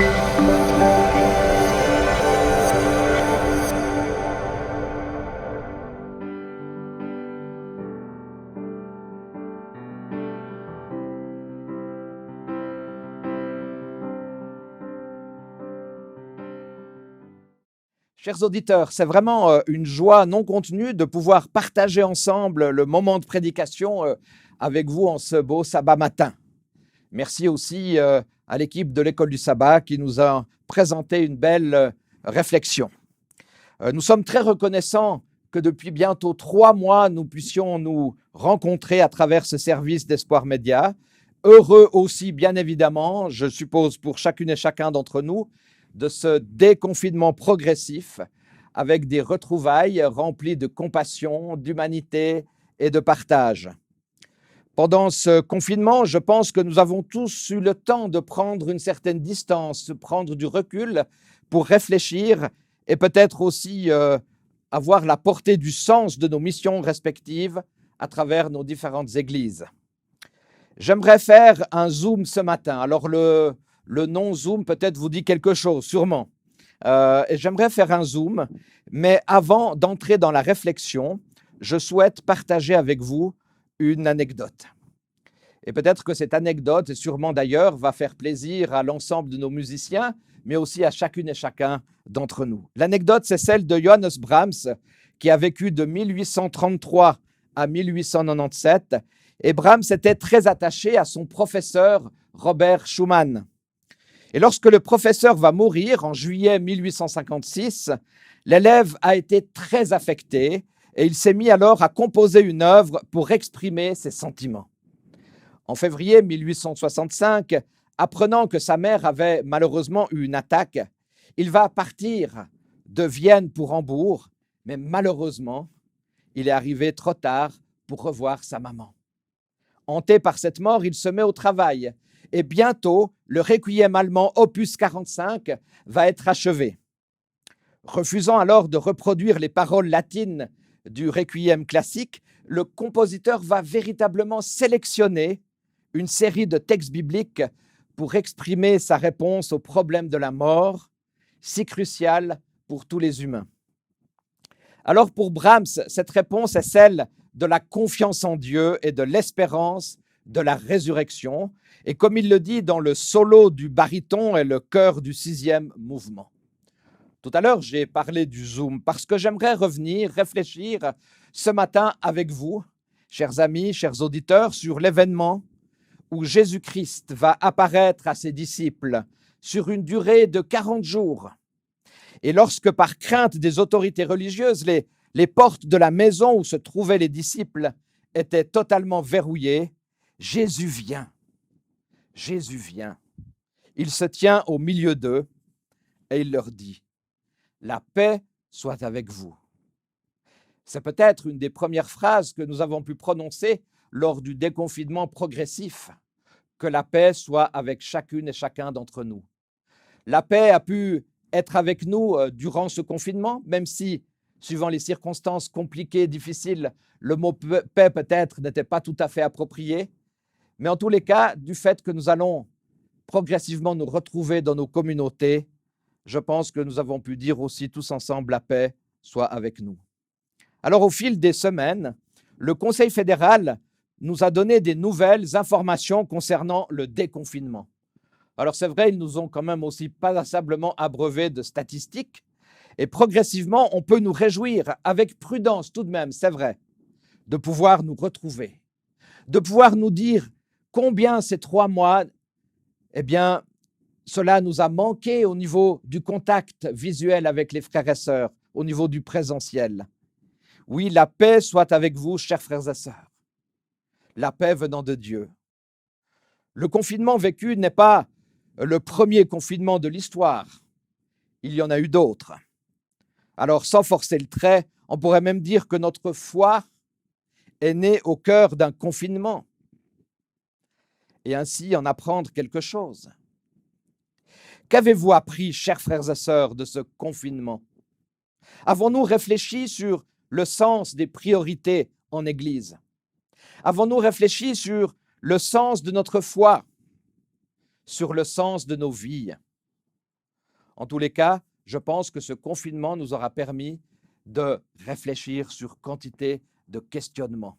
Chers auditeurs, c'est vraiment une joie non contenue de pouvoir partager ensemble le moment de prédication avec vous en ce beau sabbat matin. Merci aussi à l'équipe de l'École du Sabbat qui nous a présenté une belle réflexion. Nous sommes très reconnaissants que depuis bientôt 3 mois, nous puissions nous rencontrer à travers ce service d'Espoir Média. Heureux aussi, bien évidemment, je suppose pour chacune et chacun d'entre nous, de ce déconfinement progressif avec des retrouvailles remplies de compassion, d'humanité et de partage. Pendant ce confinement, je pense que nous avons tous eu le temps de prendre une certaine distance, de prendre du recul pour réfléchir et peut-être aussi avoir la portée du sens de nos missions respectives à travers nos différentes églises. J'aimerais faire un zoom ce matin. Alors le nom Zoom peut-être vous dit quelque chose, sûrement. Et j'aimerais faire un Zoom, mais avant d'entrer dans la réflexion, je souhaite partager avec vous une anecdote. Et peut-être que cette anecdote, et sûrement d'ailleurs, va faire plaisir à l'ensemble de nos musiciens, mais aussi à chacune et chacun d'entre nous. L'anecdote, c'est celle de Johannes Brahms, qui a vécu de 1833 à 1897. Et Brahms était très attaché à son professeur Robert Schumann. Et lorsque le professeur va mourir en juillet 1856, l'élève a été très affecté et il s'est mis alors à composer une œuvre pour exprimer ses sentiments. En février 1865, apprenant que sa mère avait malheureusement eu une attaque, il va partir de Vienne pour Hambourg, mais malheureusement, il est arrivé trop tard pour revoir sa maman. Hanté par cette mort, il se met au travail. Et bientôt, le requiem allemand opus 45 va être achevé. Refusant alors de reproduire les paroles latines du requiem classique, le compositeur va véritablement sélectionner une série de textes bibliques pour exprimer sa réponse au problème de la mort, si crucial pour tous les humains. Alors pour Brahms, cette réponse est celle de la confiance en Dieu et de l'espérance de la résurrection, et comme il le dit dans le solo du baryton et le chœur du 6e mouvement. Tout à l'heure, j'ai parlé du Zoom parce que j'aimerais revenir, réfléchir ce matin avec vous, chers amis, chers auditeurs, sur l'événement où Jésus-Christ va apparaître à ses disciples sur une durée de 40 jours. Et lorsque, par crainte des autorités religieuses, les portes de la maison où se trouvaient les disciples étaient totalement verrouillées, Jésus vient. Jésus vient. Il se tient au milieu d'eux et il leur dit « La paix soit avec vous ». C'est peut-être une des premières phrases que nous avons pu prononcer lors du déconfinement progressif. Que la paix soit avec chacune et chacun d'entre nous. La paix a pu être avec nous durant ce confinement, même si, suivant les circonstances compliquées, difficiles, le mot paix peut-être n'était pas tout à fait approprié. Mais en tous les cas, du fait que nous allons progressivement nous retrouver dans nos communautés, je pense que nous avons pu dire aussi tous ensemble la paix soit avec nous. Alors au fil des semaines, le Conseil fédéral nous a donné des nouvelles informations concernant le déconfinement. Alors c'est vrai, ils nous ont quand même aussi passablement abreuvés de statistiques et progressivement, on peut nous réjouir avec prudence tout de même, c'est vrai, de pouvoir nous retrouver, de pouvoir nous dire combien ces 3 mois, eh bien, cela nous a manqué au niveau du contact visuel avec les frères et sœurs, au niveau du présentiel. Oui, la paix soit avec vous, chers frères et sœurs. La paix venant de Dieu. Le confinement vécu n'est pas le premier confinement de l'histoire. Il y en a eu d'autres. Alors, sans forcer le trait, on pourrait même dire que notre foi est née au cœur d'un confinement. Et ainsi en apprendre quelque chose. Qu'avez-vous appris, chers frères et sœurs, de ce confinement? Avons-nous réfléchi sur le sens des priorités en Église? Avons-nous réfléchi sur le sens de notre foi, sur le sens de nos vies? En tous les cas, je pense que ce confinement nous aura permis de réfléchir sur quantité de questionnements.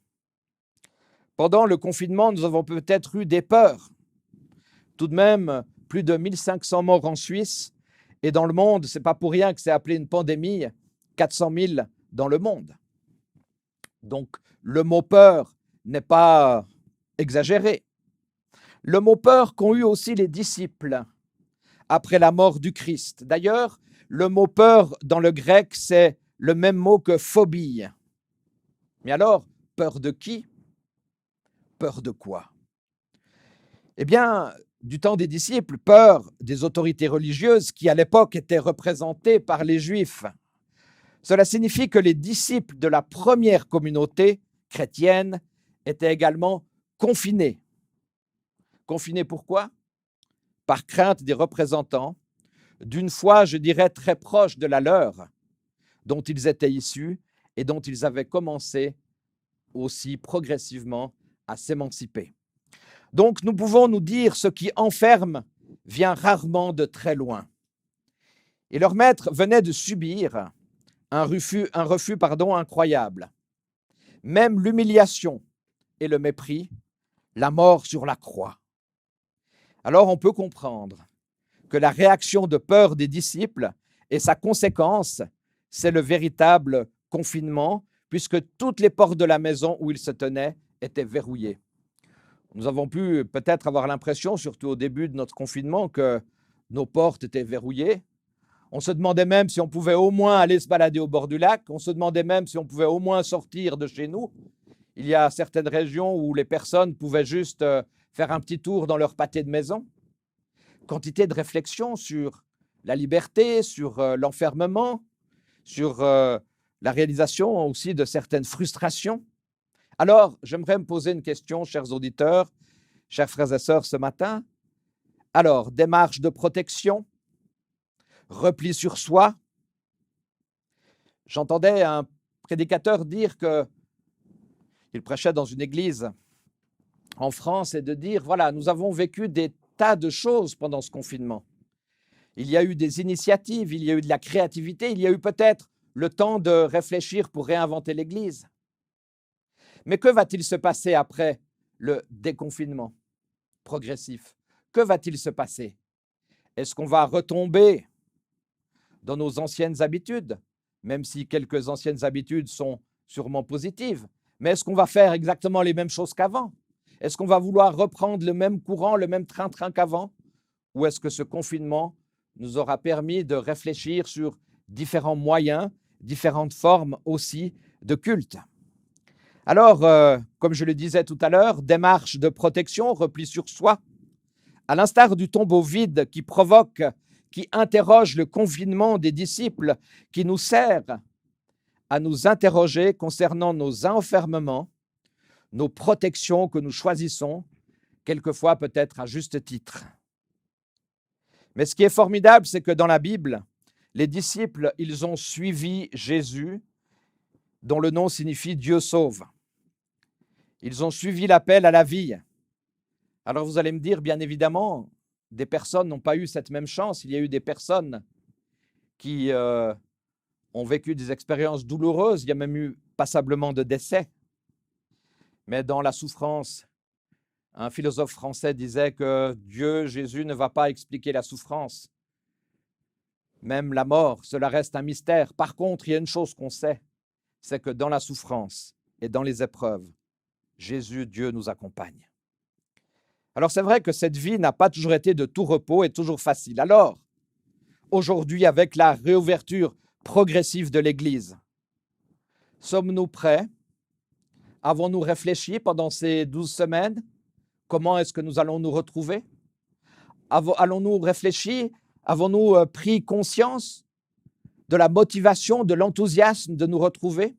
Pendant le confinement, nous avons peut-être eu des peurs. Tout de même, plus de 1500 morts en Suisse, et dans le monde, ce n'est pas pour rien que c'est appelé une pandémie, 400 000 dans le monde. Donc, le mot peur n'est pas exagéré. Le mot peur qu'ont eu aussi les disciples après la mort du Christ. D'ailleurs, le mot peur dans le grec, c'est le même mot que phobie. Mais alors, peur de qui? Peur de quoi? Eh bien, du temps des disciples, peur des autorités religieuses qui, à l'époque, étaient représentées par les Juifs. Cela signifie que les disciples de la première communauté chrétienne étaient également confinés. Confinés pourquoi? Par crainte des représentants d'une foi, je dirais, très proche de la leur, dont ils étaient issus et dont ils avaient commencé aussi progressivement à s'émanciper. Donc, nous pouvons nous dire ce qui enferme vient rarement de très loin. Et leur maître venait de subir un refus incroyable. Même l'humiliation et le mépris, la mort sur la croix. Alors, on peut comprendre que la réaction de peur des disciples et sa conséquence, c'est le véritable confinement, puisque toutes les portes de la maison où ils se tenaient étaient verrouillées. Nous avons pu peut-être avoir l'impression, surtout au début de notre confinement, que nos portes étaient verrouillées. On se demandait même si on pouvait au moins aller se balader au bord du lac. On se demandait même si on pouvait au moins sortir de chez nous. Il y a certaines régions où les personnes pouvaient juste faire un petit tour dans leur pâté de maison. Quantité de réflexion sur la liberté, sur l'enfermement, sur la réalisation aussi de certaines frustrations. Alors, j'aimerais me poser une question, chers auditeurs, chers frères et sœurs, ce matin. Alors, démarche de protection, repli sur soi. J'entendais un prédicateur dire qu'il prêchait dans une église en France et de dire, voilà, nous avons vécu des tas de choses pendant ce confinement. Il y a eu des initiatives, il y a eu de la créativité, il y a eu peut-être le temps de réfléchir pour réinventer l'église. Mais que va-t-il se passer après le déconfinement progressif? Que va-t-il se passer? Est-ce qu'on va retomber dans nos anciennes habitudes, même si quelques anciennes habitudes sont sûrement positives? Mais est-ce qu'on va faire exactement les mêmes choses qu'avant? Est-ce qu'on va vouloir reprendre le même courant, le même train-train qu'avant? Ou est-ce que ce confinement nous aura permis de réfléchir sur différents moyens, différentes formes aussi de culte? Alors, comme je le disais tout à l'heure, démarche de protection, repli sur soi, à l'instar du tombeau vide qui provoque, qui interroge le confinement des disciples, qui nous sert à nous interroger concernant nos enfermements, nos protections que nous choisissons, quelquefois peut-être à juste titre. Mais ce qui est formidable, c'est que dans la Bible, les disciples, ils ont suivi Jésus, dont le nom signifie Dieu sauve. Ils ont suivi l'appel à la vie. Alors vous allez me dire, bien évidemment, des personnes n'ont pas eu cette même chance. Il y a eu des personnes qui ont vécu des expériences douloureuses. Il y a même eu passablement de décès. Mais dans la souffrance, un philosophe français disait que Dieu, Jésus, ne va pas expliquer la souffrance. Même la mort, cela reste un mystère. Par contre, il y a une chose qu'on sait, c'est que dans la souffrance et dans les épreuves, Jésus, Dieu nous accompagne. Alors c'est vrai que cette vie n'a pas toujours été de tout repos et toujours facile. Alors, aujourd'hui, avec la réouverture progressive de l'Église, sommes-nous prêts? Avons-nous réfléchi pendant ces 12 semaines? Comment est-ce que nous allons nous retrouver? Allons-nous réfléchir? Avons-nous pris conscience de la motivation, de l'enthousiasme de nous retrouver?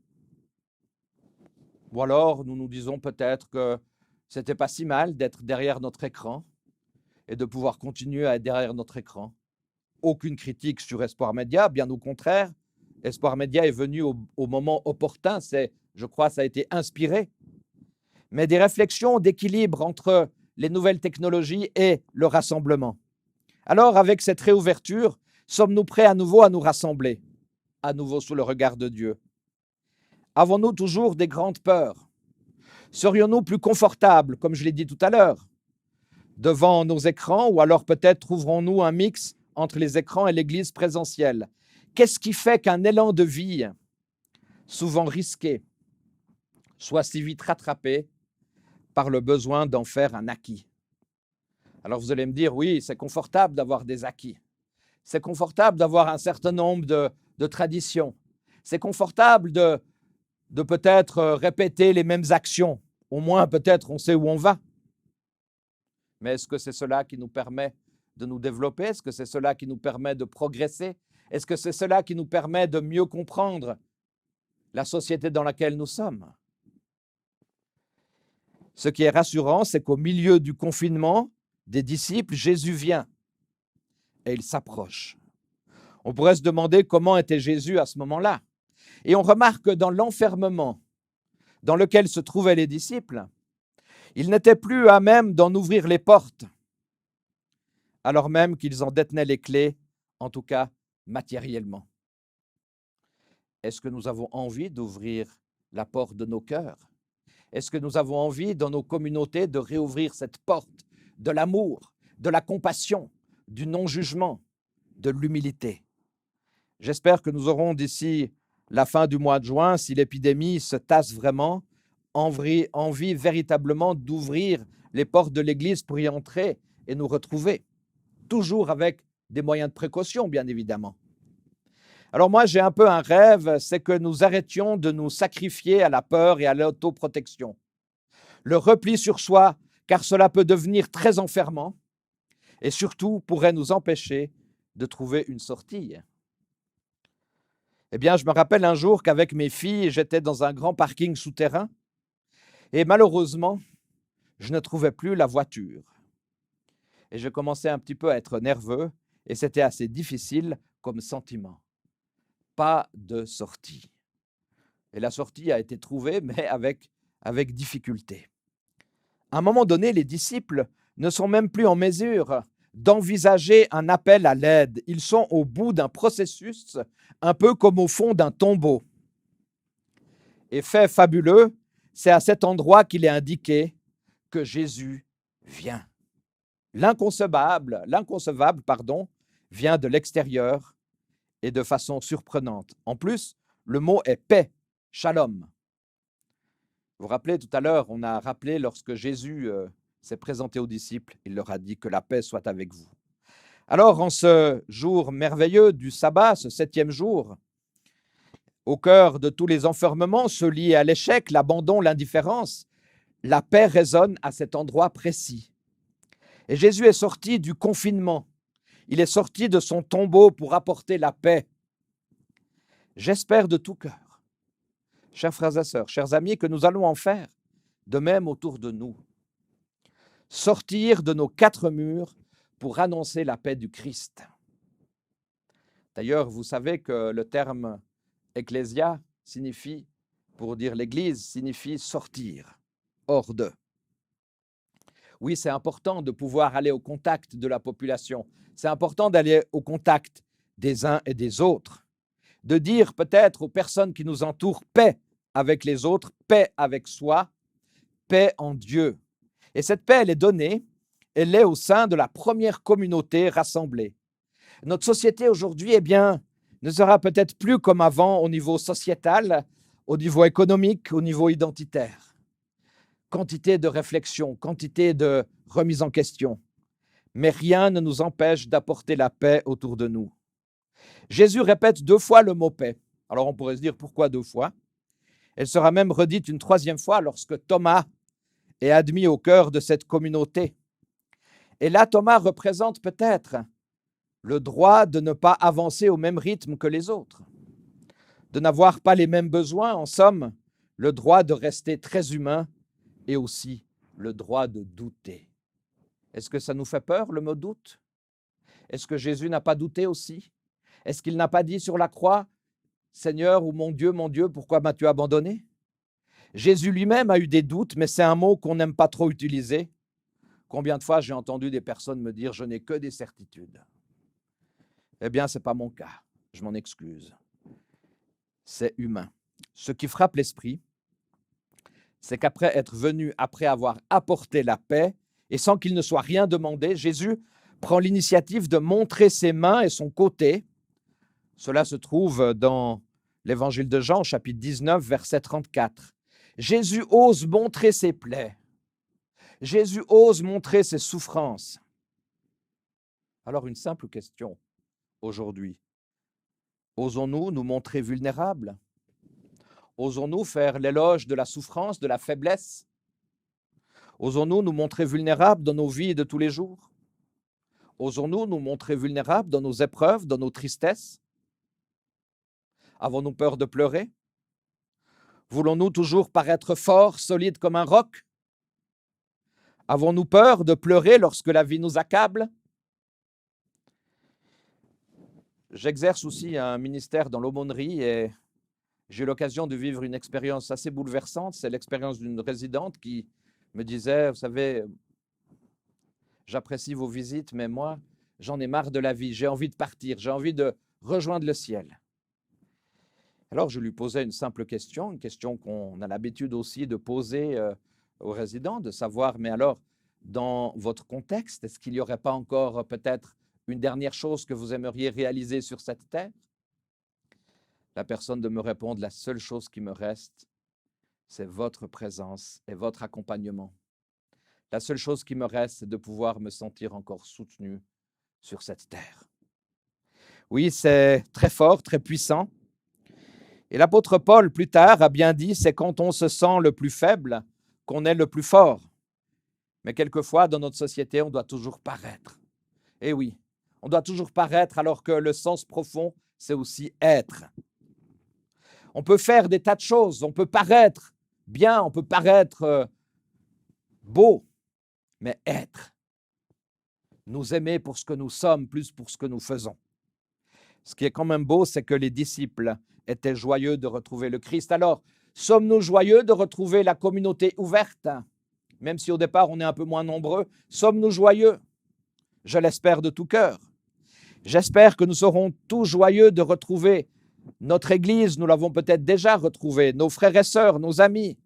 Ou alors, nous nous disons peut-être que c'était pas si mal d'être derrière notre écran et de pouvoir continuer à être derrière notre écran. Aucune critique sur Espoir Média, bien au contraire. Espoir Média est venu au moment opportun, je crois, ça a été inspiré. Mais des réflexions d'équilibre entre les nouvelles technologies et le rassemblement. Alors, avec cette réouverture, Sommes-nous prêts à nouveau à nous rassembler, à nouveau sous le regard de Dieu? Avons-nous toujours des grandes peurs? Serions-nous plus confortables, comme je l'ai dit tout à l'heure, devant nos écrans, ou alors peut-être trouverons-nous un mix entre les écrans et l'église présentielle? Qu'est-ce qui fait qu'un élan de vie, souvent risqué, soit si vite rattrapé par le besoin d'en faire un acquis? Alors vous allez me dire, oui, c'est confortable d'avoir des acquis. C'est confortable d'avoir un certain nombre de traditions. C'est confortable de peut-être répéter les mêmes actions. Au moins, peut-être, on sait où on va. Mais est-ce que c'est cela qui nous permet de nous développer? Est-ce que c'est cela qui nous permet de progresser? Est-ce que c'est cela qui nous permet de mieux comprendre la société dans laquelle nous sommes? Ce qui est rassurant, c'est qu'au milieu du confinement des disciples, Jésus vient et il s'approche. On pourrait se demander comment était Jésus à ce moment-là. Et on remarque que dans l'enfermement dans lequel se trouvaient les disciples, ils n'étaient plus à même d'en ouvrir les portes, alors même qu'ils en détenaient les clés, en tout cas matériellement. Est-ce que nous avons envie d'ouvrir la porte de nos cœurs? Est-ce que nous avons envie dans nos communautés de réouvrir cette porte de l'amour, de la compassion, du non-jugement, de l'humilité? J'espère que nous aurons d'ici la fin du mois de juin, si l'épidémie se tasse vraiment, envie véritablement d'ouvrir les portes de l'Église pour y entrer et nous retrouver, toujours avec des moyens de précaution, bien évidemment. Alors moi, j'ai un peu un rêve, c'est que nous arrêtions de nous sacrifier à la peur et à l'autoprotection. Le repli sur soi, car cela peut devenir très enfermant et surtout pourrait nous empêcher de trouver une sortie. Eh bien, je me rappelle un jour qu'avec mes filles, j'étais dans un grand parking souterrain et malheureusement, je ne trouvais plus la voiture. Et je commençais un petit peu à être nerveux et c'était assez difficile comme sentiment. Pas de sortie. Et la sortie a été trouvée, mais avec difficulté. À un moment donné, les disciples ne sont même plus en mesure d'envisager un appel à l'aide. Ils sont au bout d'un processus, un peu comme au fond d'un tombeau. Et fait fabuleux, c'est à cet endroit qu'il est indiqué que Jésus vient. L'inconcevable, vient de l'extérieur et de façon surprenante. En plus, le mot est paix, shalom. Vous vous rappelez, tout à l'heure, on a rappelé lorsque Jésus s'est présenté aux disciples, il leur a dit que la paix soit avec vous. Alors, en ce jour merveilleux du sabbat, ce 7e jour, au cœur de tous les enfermements, ceux liés à l'échec, l'abandon, l'indifférence, la paix résonne à cet endroit précis. Et Jésus est sorti du confinement. Il est sorti de son tombeau pour apporter la paix. J'espère de tout cœur, chers frères et sœurs, chers amis, que nous allons en faire de même autour de nous. Sortir de nos 4 murs pour annoncer la paix du Christ. D'ailleurs, vous savez que le terme ecclésia signifie, pour dire l'Église, signifie sortir, hors de. Oui, c'est important de pouvoir aller au contact de la population. C'est important d'aller au contact des uns et des autres. De dire peut-être aux personnes qui nous entourent paix avec les autres, paix avec soi, paix en Dieu. Et cette paix, elle est donnée, elle est au sein de la première communauté rassemblée. Notre société aujourd'hui, eh bien, ne sera peut-être plus comme avant au niveau sociétal, au niveau économique, au niveau identitaire. Quantité de réflexion, quantité de remise en question. Mais rien ne nous empêche d'apporter la paix autour de nous. Jésus répète 2 fois le mot paix. Alors on pourrait se dire pourquoi 2 fois? Elle sera même redite une 3e fois lorsque Thomas est admis au cœur de cette communauté. Et là, Thomas représente peut-être le droit de ne pas avancer au même rythme que les autres, de n'avoir pas les mêmes besoins, en somme, le droit de rester très humain et aussi le droit de douter. Est-ce que ça nous fait peur, le mot doute? Est-ce que Jésus n'a pas douté aussi? Est-ce qu'il n'a pas dit sur la croix, « Seigneur ou mon Dieu, pourquoi m'as-tu abandonné ?» Jésus lui-même a eu des doutes, mais c'est un mot qu'on n'aime pas trop utiliser. Combien de fois j'ai entendu des personnes me dire « je n'ai que des certitudes ». Eh bien, ce n'est pas mon cas. Je m'en excuse. C'est humain. Ce qui frappe l'esprit, c'est qu'après être venu, après avoir apporté la paix, et sans qu'il ne soit rien demandé, Jésus prend l'initiative de montrer ses mains et son côté. Cela se trouve dans l'évangile de Jean, chapitre 19, verset 34. Jésus ose montrer ses plaies. Jésus ose montrer ses souffrances. Alors une simple question aujourd'hui. Osons-nous nous montrer vulnérables? Osons-nous faire l'éloge de la souffrance, de la faiblesse? Osons-nous nous montrer vulnérables dans nos vies de tous les jours? Osons-nous nous montrer vulnérables dans nos épreuves, dans nos tristesses? Avons-nous peur de pleurer? Voulons-nous toujours paraître forts, solides comme un roc? Avons-nous peur de pleurer lorsque la vie nous accable? J'exerce aussi un ministère dans l'aumônerie et j'ai eu l'occasion de vivre une expérience assez bouleversante. C'est l'expérience d'une résidente qui me disait, vous savez, j'apprécie vos visites, mais moi, j'en ai marre de la vie, j'ai envie de partir, j'ai envie de rejoindre le ciel. Alors, je lui posais une simple question, une question qu'on a l'habitude aussi de poser aux résidents, de savoir, mais alors, dans votre contexte, est-ce qu'il n'y aurait pas encore peut-être une dernière chose que vous aimeriez réaliser sur cette terre? La personne de me répondre, la seule chose qui me reste, c'est votre présence et votre accompagnement. La seule chose qui me reste, c'est de pouvoir me sentir encore soutenu sur cette terre. Oui, c'est très fort, très puissant. Et l'apôtre Paul, plus tard, a bien dit, c'est quand on se sent le plus faible qu'on est le plus fort. Mais quelquefois, dans notre société, on doit toujours paraître. Eh oui, on doit toujours paraître alors que le sens profond, c'est aussi être. On peut faire des tas de choses, on peut paraître bien, on peut paraître beau, mais être. Nous aimer pour ce que nous sommes, plus pour ce que nous faisons. Ce qui est quand même beau, c'est que les disciples étaient joyeux de retrouver le Christ. Alors, sommes-nous joyeux de retrouver la communauté ouverte? Même si au départ, on est un peu moins nombreux, sommes-nous joyeux? Je l'espère de tout cœur. J'espère que nous serons tous joyeux de retrouver notre Église. Nous l'avons peut-être déjà retrouvée, nos frères et sœurs, nos amis.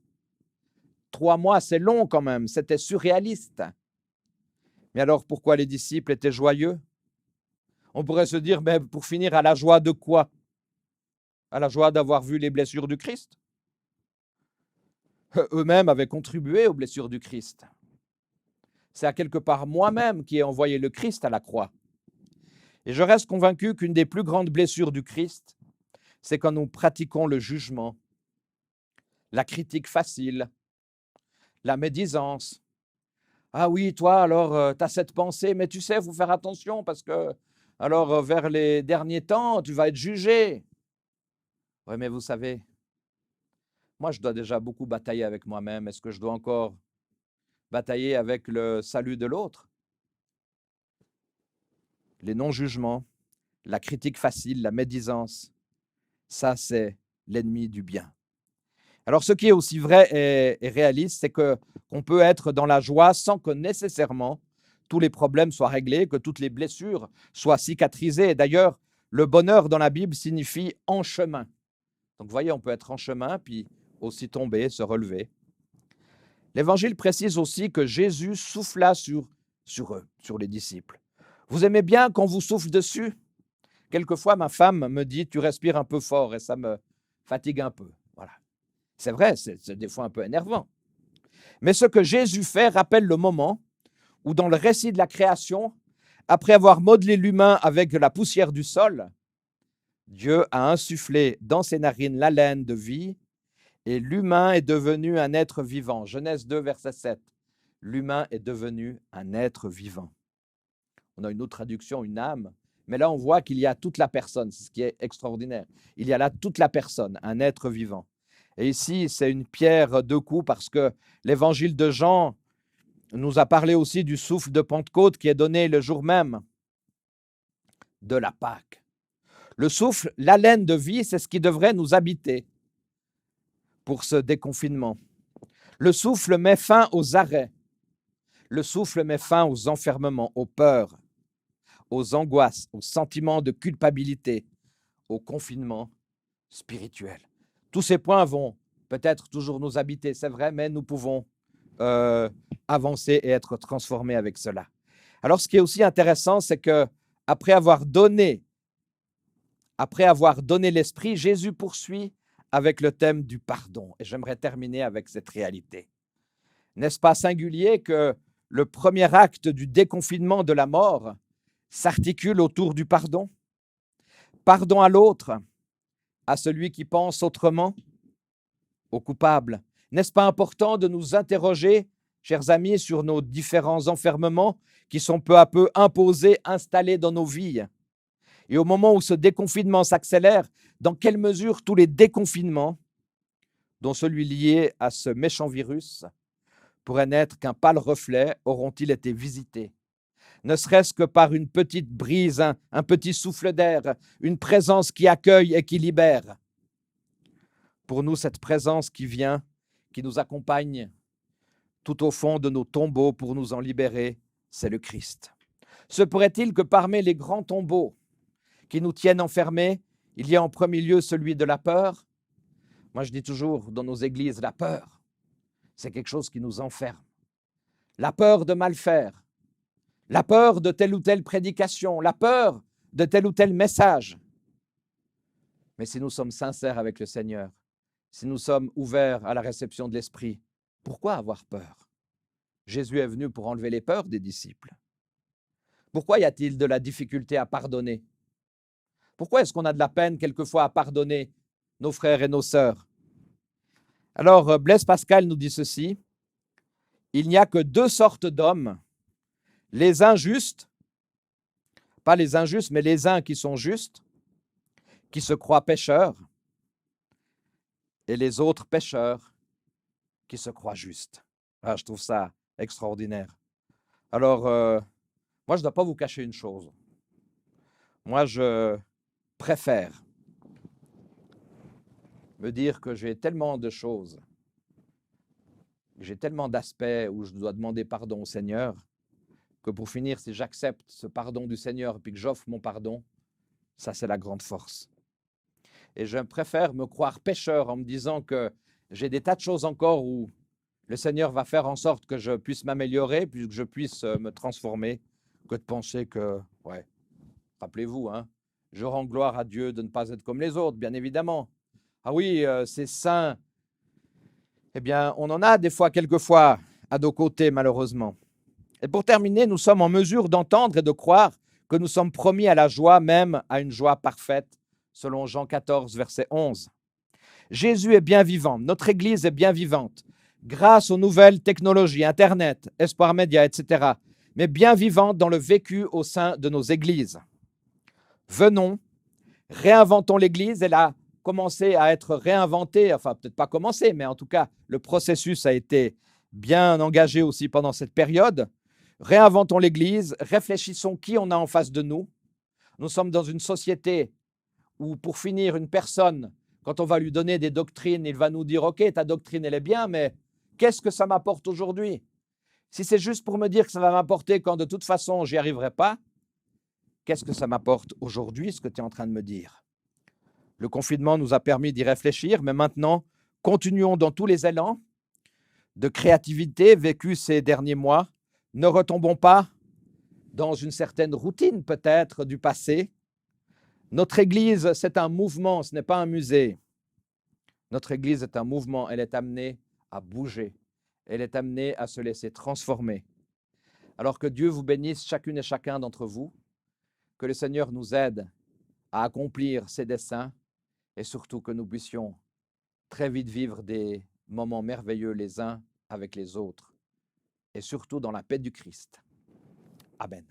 3 mois, c'est long quand même, c'était surréaliste. Mais alors, pourquoi les disciples étaient joyeux? On pourrait se dire, mais pour finir, à la joie de quoi? À la joie d'avoir vu les blessures du Christ. Eux-mêmes avaient contribué aux blessures du Christ. C'est à quelque part moi-même qui ai envoyé le Christ à la croix. Et je reste convaincu qu'une des plus grandes blessures du Christ, c'est quand nous pratiquons le jugement, la critique facile, la médisance. Ah oui, toi, alors, tu as cette pensée, mais tu sais, il faut faire attention parce que, alors, vers les derniers temps, tu vas être jugé. Oui, mais vous savez, moi, je dois déjà beaucoup batailler avec moi-même. Est-ce que je dois encore batailler avec le salut de l'autre? Les non-jugements, la critique facile, la médisance, ça, c'est l'ennemi du bien. Alors, ce qui est aussi vrai et réaliste, c'est qu'on peut être dans la joie sans que nécessairement tous les problèmes soient réglés, que toutes les blessures soient cicatrisées. Et d'ailleurs, le bonheur dans la Bible signifie en chemin. Donc, vous voyez, on peut être en chemin, puis aussi tomber, se relever. L'Évangile précise aussi que Jésus souffla sur eux, sur les disciples. Vous aimez bien qu'on vous souffle dessus? Quelquefois, ma femme me dit, tu respires un peu fort et ça me fatigue un peu. Voilà. C'est vrai, c'est des fois un peu énervant. Mais ce que Jésus fait rappelle le moment où, dans le récit de la création, après avoir modelé l'humain avec la poussière du sol, Dieu a insufflé dans ses narines l'haleine de vie et l'humain est devenu un être vivant. Genèse 2, verset 7. L'humain est devenu un être vivant. On a une autre traduction, une âme, mais là on voit qu'il y a toute la personne, c'est ce qui est extraordinaire. Il y a là toute la personne, un être vivant. Et ici, c'est une pierre deux coups parce que l'évangile de Jean nous a parlé aussi du souffle de Pentecôte qui est donné le jour même de la Pâque. Le souffle, l'haleine de vie, c'est ce qui devrait nous habiter pour ce déconfinement. Le souffle met fin aux arrêts. Le souffle met fin aux enfermements, aux peurs, aux angoisses, aux sentiments de culpabilité, au confinement spirituel. Tous ces points vont peut-être toujours nous habiter, c'est vrai, mais nous pouvons avancer et être transformés avec cela. Alors, ce qui est aussi intéressant, c'est que après avoir donné l'Esprit, Jésus poursuit avec le thème du pardon. Et j'aimerais terminer avec cette réalité. N'est-ce pas singulier que le premier acte du déconfinement de la mort s'articule autour du pardon? Pardon à l'autre, à celui qui pense autrement, au coupable. N'est-ce pas important de nous interroger, chers amis, sur nos différents enfermements qui sont peu à peu imposés, installés dans nos vies? Et au moment où ce déconfinement s'accélère, dans quelle mesure tous les déconfinements, dont celui lié à ce méchant virus, pourraient n'être qu'un pâle reflet, auront-ils été visités? Ne serait-ce que par une petite brise, un petit souffle d'air, une présence qui accueille et qui libère. Pour nous, cette présence qui vient, qui nous accompagne tout au fond de nos tombeaux pour nous en libérer, c'est le Christ. Se pourrait-il que parmi les grands tombeaux qui nous tiennent enfermés, il y a en premier lieu celui de la peur? Moi, je dis toujours dans nos églises, la peur, c'est quelque chose qui nous enferme. La peur de mal faire, la peur de telle ou telle prédication, la peur de tel ou tel message. Mais si nous sommes sincères avec le Seigneur, si nous sommes ouverts à la réception de l'Esprit, pourquoi avoir peur? Jésus est venu pour enlever les peurs des disciples. Pourquoi y a-t-il de la difficulté à pardonner? Pourquoi est-ce qu'on a de la peine quelquefois à pardonner nos frères et nos sœurs? Alors, Blaise Pascal nous dit ceci: il n'y a que deux sortes d'hommes, les injustes, pas les injustes, mais les uns qui sont justes, qui se croient pécheurs, et les autres pécheurs qui se croient justes. Ah, je trouve ça extraordinaire. Alors, moi, je ne dois pas vous cacher une chose. Moi, je préfère me dire que j'ai tellement de choses, j'ai tellement d'aspects où je dois demander pardon au Seigneur, que pour finir, si j'accepte ce pardon du Seigneur et puis que j'offre mon pardon, ça, c'est la grande force. Et je préfère me croire pécheur en me disant que j'ai des tas de choses encore où le Seigneur va faire en sorte que je puisse m'améliorer, puis que je puisse me transformer, que de penser que, ouais, rappelez-vous, hein, je rends gloire à Dieu de ne pas être comme les autres, bien évidemment. Ah oui, c'est saint. Eh bien, on en a des fois, quelquefois, à nos côtés, malheureusement. Et pour terminer, nous sommes en mesure d'entendre et de croire que nous sommes promis à la joie, même à une joie parfaite, selon Jean 14, verset 11. Jésus est bien vivant, notre Église est bien vivante, grâce aux nouvelles technologies, Internet, Espoir Média, etc., mais bien vivante dans le vécu au sein de nos églises. Venons, réinventons l'Église. Elle a commencé à être réinventée, enfin peut-être pas commencé, mais en tout cas, le processus a été bien engagé aussi pendant cette période. Réinventons l'Église, réfléchissons qui on a en face de nous. Nous sommes dans une société où, pour finir, une personne, quand on va lui donner des doctrines, il va nous dire « Ok, ta doctrine, elle est bien, mais qu'est-ce que ça m'apporte aujourd'hui ?» Si c'est juste pour me dire que ça va m'apporter quand de toute façon, j'y arriverai pas, qu'est-ce que ça m'apporte aujourd'hui, ce que tu es en train de me dire? Le confinement nous a permis d'y réfléchir, mais maintenant, continuons dans tous les élans de créativité vécus ces derniers mois. Ne retombons pas dans une certaine routine peut-être du passé. Notre Église, c'est un mouvement, ce n'est pas un musée. Notre Église est un mouvement, elle est amenée à bouger, elle est amenée à se laisser transformer. Alors que Dieu vous bénisse chacune et chacun d'entre vous, que le Seigneur nous aide à accomplir ses desseins et surtout que nous puissions très vite vivre des moments merveilleux les uns avec les autres et surtout dans la paix du Christ. Amen.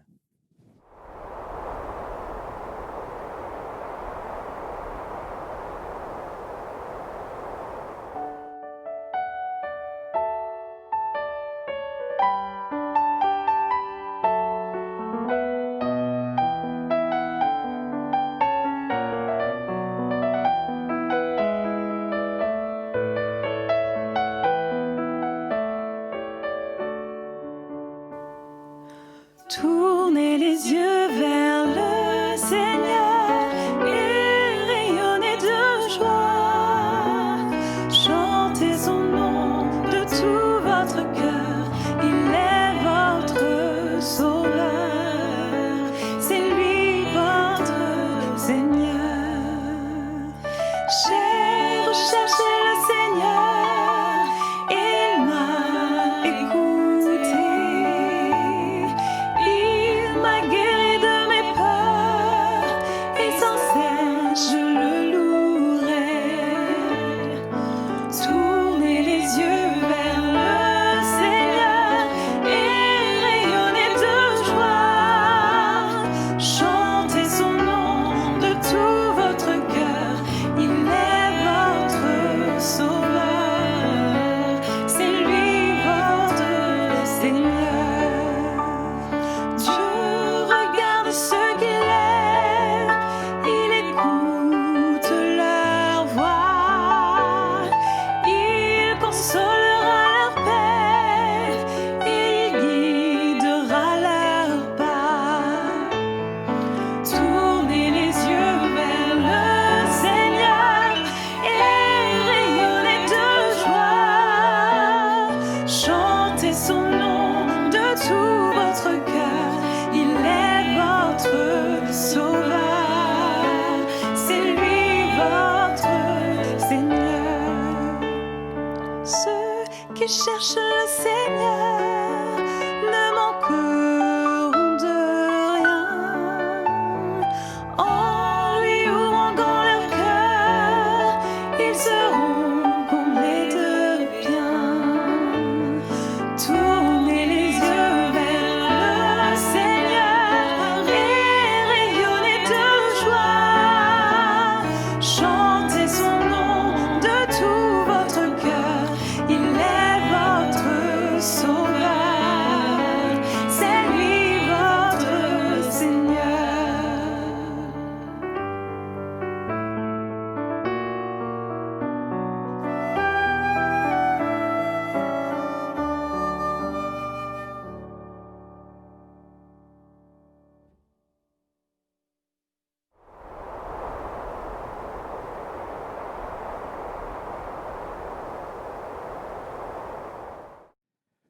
Tout cherchent le Seigneur ne manqueront de rien. En lui ouvrant grand leur cœur, ils seront comblés de bien. Tournez les yeux vers le Seigneur et rayonnez de joie. Chantez son nom de tout votre cœur. Il est votre sauveur. C'est lui votre Seigneur.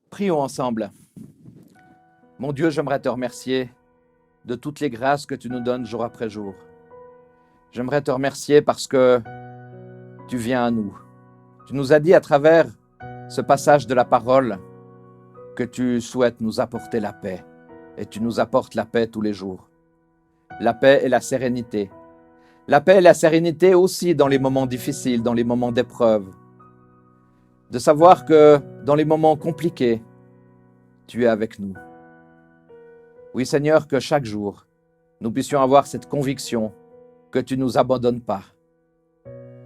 Prions ensemble. Mon Dieu, j'aimerais te remercier de toutes les grâces que tu nous donnes jour après jour. J'aimerais te remercier parce que tu viens à nous. Tu nous as dit à travers ce passage de la parole que tu souhaites nous apporter la paix. Et tu nous apportes la paix tous les jours. La paix et la sérénité. La paix et la sérénité aussi dans les moments difficiles, dans les moments d'épreuve. De savoir que dans les moments compliqués, tu es avec nous. Oui, Seigneur, que chaque jour, nous puissions avoir cette conviction que tu ne nous abandonnes pas.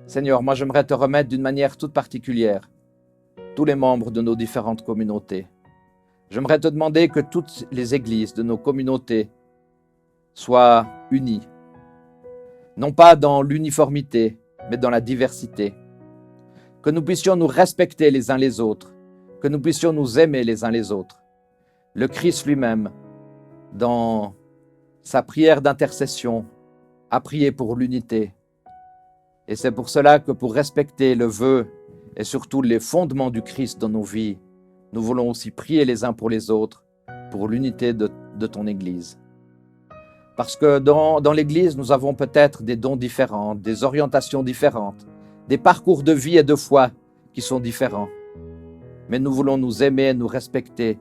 Seigneur, moi j'aimerais te remettre d'une manière toute particulière tous les membres de nos différentes communautés. J'aimerais te demander que toutes les églises de nos communautés soient unies, non pas dans l'uniformité, mais dans la diversité. Que nous puissions nous respecter les uns les autres, que nous puissions nous aimer les uns les autres. Le Christ lui-même, dans sa prière d'intercession, a prié pour l'unité. Et c'est pour cela que pour respecter le vœu et surtout les fondements du Christ dans nos vies, nous voulons aussi prier les uns pour les autres pour l'unité de ton Église. Parce que dans l'Église, nous avons peut-être des dons différents, des orientations différentes, des parcours de vie et de foi qui sont différents. Mais nous voulons nous aimer et nous respecter.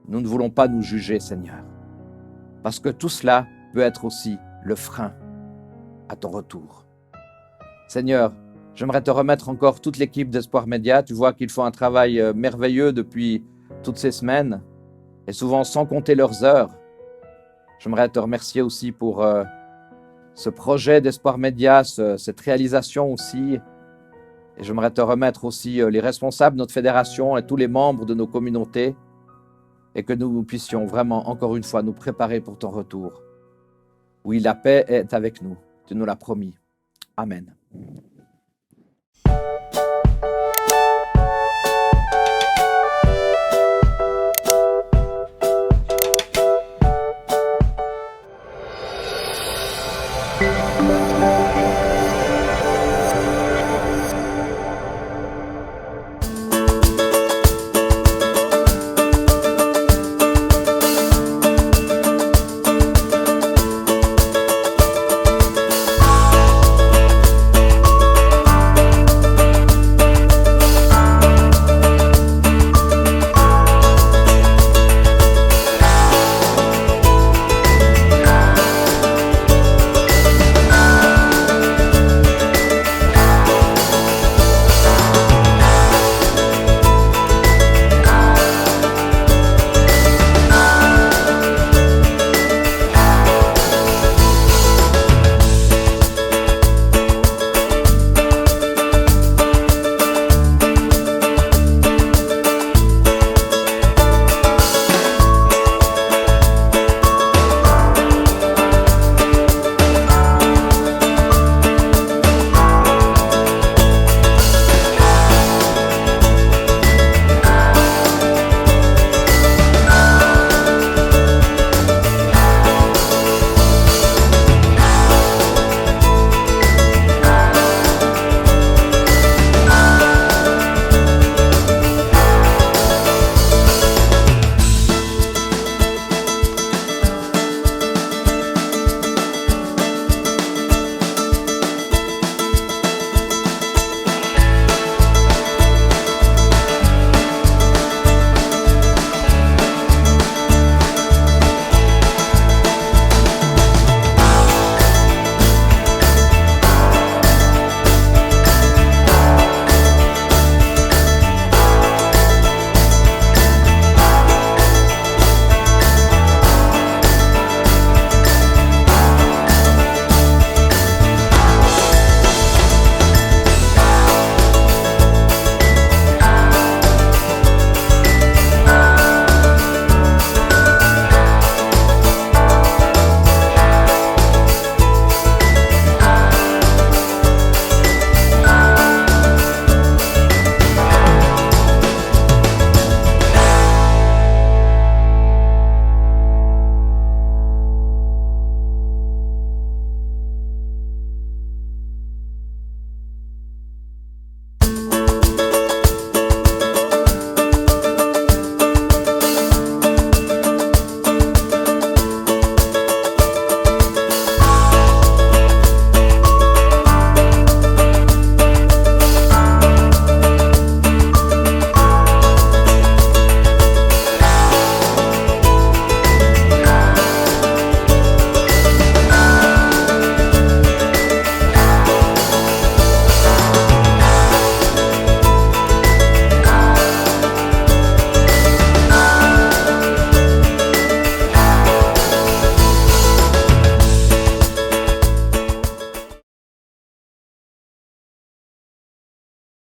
Nous ne voulons pas nous juger, Seigneur. Parce que tout cela peut être aussi le frein à ton retour. Seigneur, j'aimerais te remettre encore toute l'équipe d'Espoir Média. Tu vois qu'ils font un travail merveilleux depuis toutes ces semaines et souvent sans compter leurs heures. J'aimerais te remercier aussi pour ce projet d'Espoir Média, cette réalisation aussi. Et j'aimerais te remettre aussi les responsables de notre fédération et tous les membres de nos communautés et que nous puissions vraiment, encore une fois, nous préparer pour ton retour. Oui, la paix est avec nous. Tu nous l'as promis. Amen.